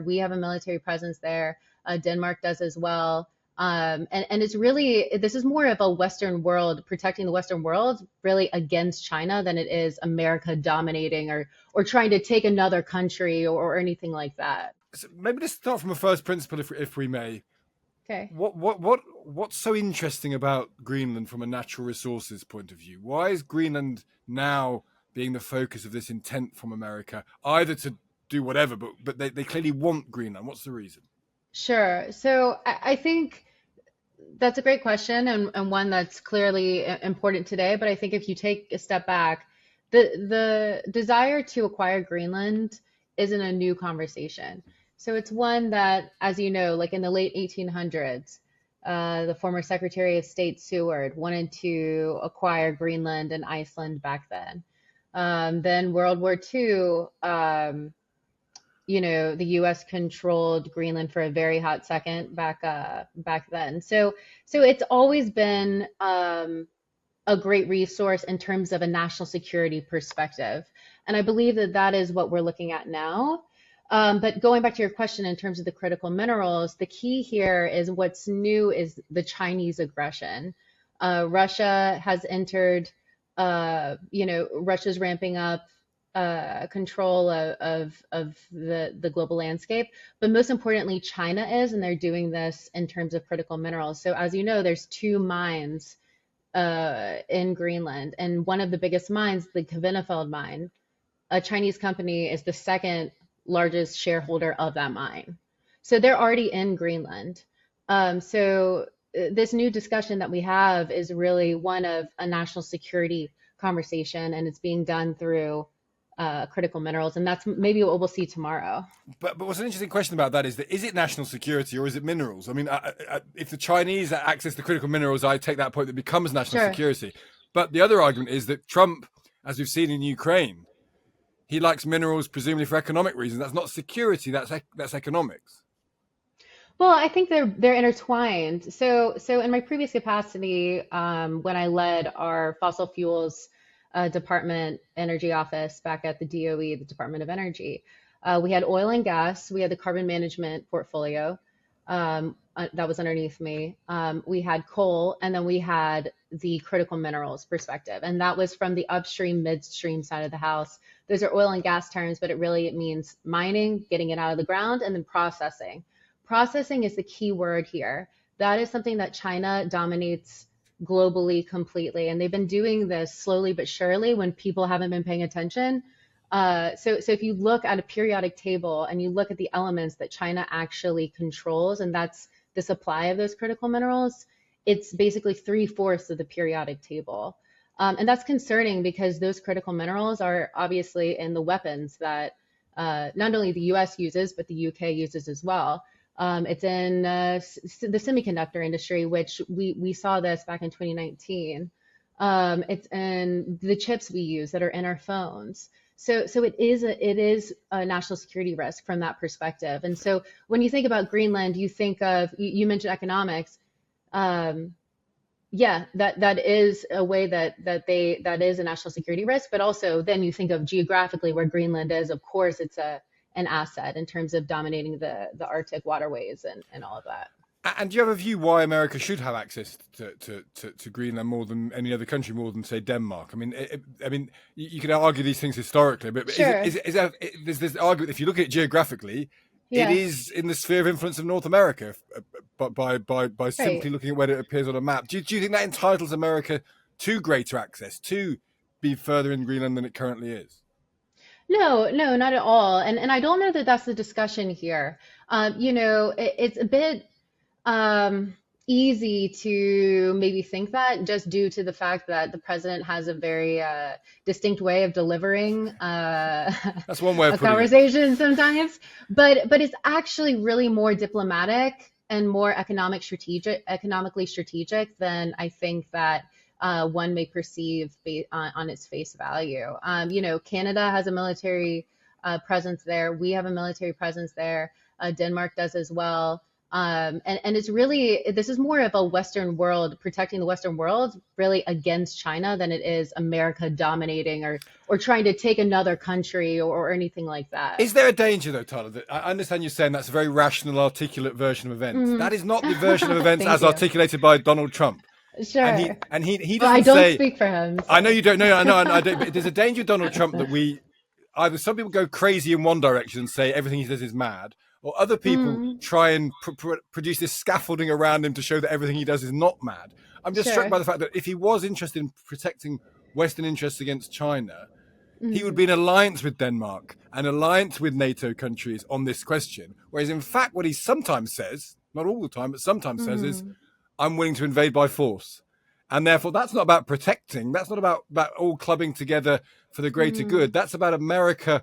We have a military presence there. Denmark does as well. And it's really, this is more of a Western world, protecting the Western world, really against China than it is America dominating or trying to take another country or anything like that. So maybe let's start from a first principle, if we may. Okay. What's so interesting about Greenland from a natural resources point of view? Why is Greenland now being the focus of this intent from America, either to do whatever, but they clearly want Greenland? What's the reason? Sure. So I think that's a great question and one that's clearly important today. But I think if you take a step back, the desire to acquire Greenland isn't a new conversation. So it's one that, as you know, like in the late 1800s, the former Secretary of State Seward wanted to acquire Greenland and Iceland back then. Then World War II, the U.S. controlled Greenland for a very hot second back then. So it's always been a great resource in terms of a national security perspective, and I believe that that is what we're looking at now. But going back to your question in terms of the critical minerals, the key here is what's new is the Chinese aggression. Russia has entered. Russia's ramping up control of the global landscape, but most importantly, China is, and they're doing this in terms of critical minerals. So as you know, there's two mines in Greenland, and one of the biggest mines, the Kvanefjeld mine, a Chinese company is the second largest shareholder of that mine. So they're already in Greenland. So this new discussion that we have is really one of a national security conversation, and it's being done through critical minerals, and that's maybe what we'll see tomorrow. But what's an interesting question about that is it national security or is it minerals? I mean, if the Chinese access the critical minerals, I take that point that becomes national Sure. security. But the other argument is that Trump, as we've seen in Ukraine, he likes minerals presumably for economic reasons. That's not security. That's economics. Well, I think they're intertwined. So in my previous capacity, when I led our fossil fuels department energy office back at the DOE, the Department of Energy, we had oil and gas, we had the carbon management portfolio that was underneath me. We had coal, and then we had the critical minerals perspective, and that was from the upstream, midstream side of the house. Those are oil and gas terms, but it means mining, getting it out of the ground, and then processing. Processing is the key word here. That is something that China dominates globally completely. And they've been doing this slowly but surely when people haven't been paying attention. So if you look at a periodic table and you look at the elements that China actually controls, and that's the supply of those critical minerals, it's basically 3/4 of the periodic table. And that's concerning because those critical minerals are obviously in the weapons that not only the US uses, but the UK uses as well. It's in the semiconductor industry, which we saw this back in 2019. It's in the chips we use that are in our phones. So it is a national security risk from that perspective. And so when you think about Greenland, you think of, you mentioned economics. Yeah, that is a way that is a national security risk, but also then you think of geographically where Greenland is. Of course, it's an asset in terms of dominating the Arctic waterways and all of that. And do you have a view why America should have access to Greenland more than any other country, more than say Denmark? I mean, you could argue these things historically, but Sure. there's this argument, if you look at it geographically, Yeah. it is in the sphere of influence of North America, but by simply Right. looking at where it appears on a map. Do you think that entitles America to greater access, to be further in Greenland than it currently is? No, not at all. And I don't know that that's the discussion here. It's a bit easy to maybe think that just due to the fact that the president has a very distinct way of delivering That's one way of a putting it. conversation sometimes. But it's actually really more diplomatic and more economically strategic than I think that one may perceive on its face value. Canada has a military presence there. We have a military presence there. Denmark does as well. And it's really, this is more of a Western world, protecting the Western world really against China than it is America dominating or trying to take another country or anything like that. Is there a danger, though, Tyler? That I understand you're saying that's a very rational, articulate version of events. Hmm. That is not the version of events Thank as you. articulated by Donald Trump. And he Sure. and he Well, I doesn't don't say. speak for him, I know so. you don't know. I know. I don't. But there's a danger, of Donald Trump, that we either some people go crazy in one direction and say everything he does is mad, or other people Mm, try and produce this scaffolding around him to show that everything he does is not mad. I'm just struck sure. by the fact that if he was interested in protecting Western interests against China, he would Mm, be in alliance with Denmark, an alliance with NATO countries on this question. Whereas, in fact, what he sometimes says, not all the time, but sometimes says, is, mm, I'm willing to invade by force. And therefore, that's not about protecting. That's not about all clubbing together for the greater mm. good. That's about America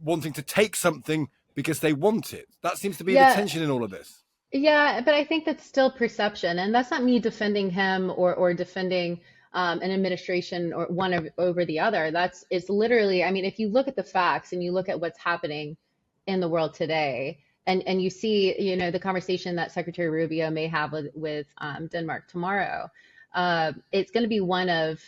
wanting to take something because they want it. That seems to be the Yeah, tension in all of this. yeah, but I think that's still perception, and that's not me defending him or defending an administration or over the other. That's it's literally, I mean, if you look at the facts and you look at what's happening in the world today, and you see, the conversation that Secretary Rubio may have with Denmark tomorrow, it's going to be one of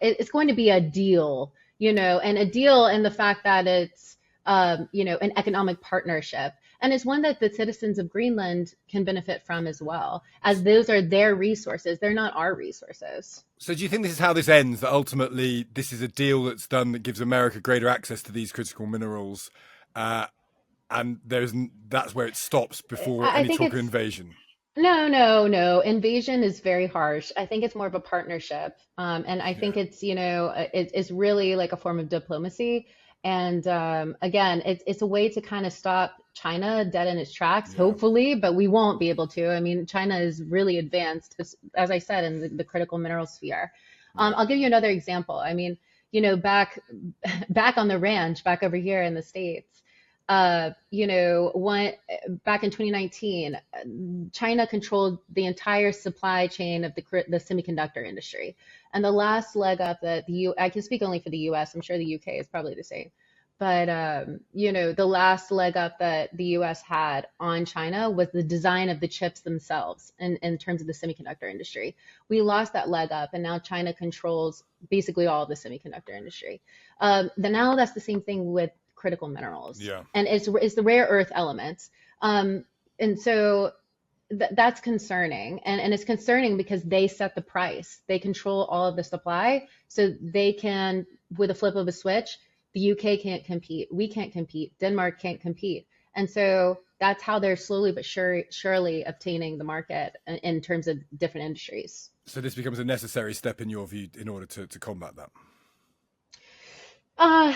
it's going to be a deal, and a deal in the fact that it's an economic partnership. And it's one that the citizens of Greenland can benefit from as well, as those are their resources. They're not our resources. So, do you think this is how this ends? That ultimately, this is a deal that's done that gives America greater access to these critical minerals, uh, and that's where it stops before I any think talk of it's invasion? no, no, no. Invasion is very harsh. I think it's more of a partnership. And I think Yeah, it's really like a form of diplomacy. And again, it's a way to kind of stop China dead in its tracks, yeah, hopefully, but we won't be able to. I mean, China is really advanced, as I said, in the critical mineral sphere. yeah. I'll give you another example. I mean, back on the ranch, back over here in the States, one back in 2019, China controlled the entire supply chain of the semiconductor industry. And the last leg up that I can speak only for the US, I'm sure the UK is probably the same. But the last leg up that the US had on China was the design of the chips themselves in terms of the semiconductor industry. We lost that leg up, and now China controls basically all of the semiconductor industry. Now that's the same thing with critical minerals, Yeah. and it's the rare earth elements. And so that's concerning, and it's concerning because they set the price. They control all of the supply, so they can, with a flip of a switch, the UK can't compete, we can't compete, Denmark can't compete, and so that's how they're slowly but surely obtaining the market in terms of different industries. So this becomes a necessary step in your view in order to combat that. Uh,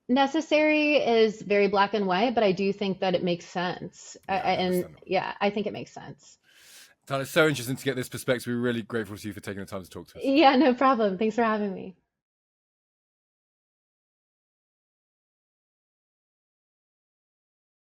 Necessary is very black and white, but I do think that it makes sense. Yeah, And understandable. yeah, I think it makes sense. Tyler, it's so interesting to get this perspective. We're really grateful to you for taking the time to talk to us. Yeah, no problem. Thanks for having me.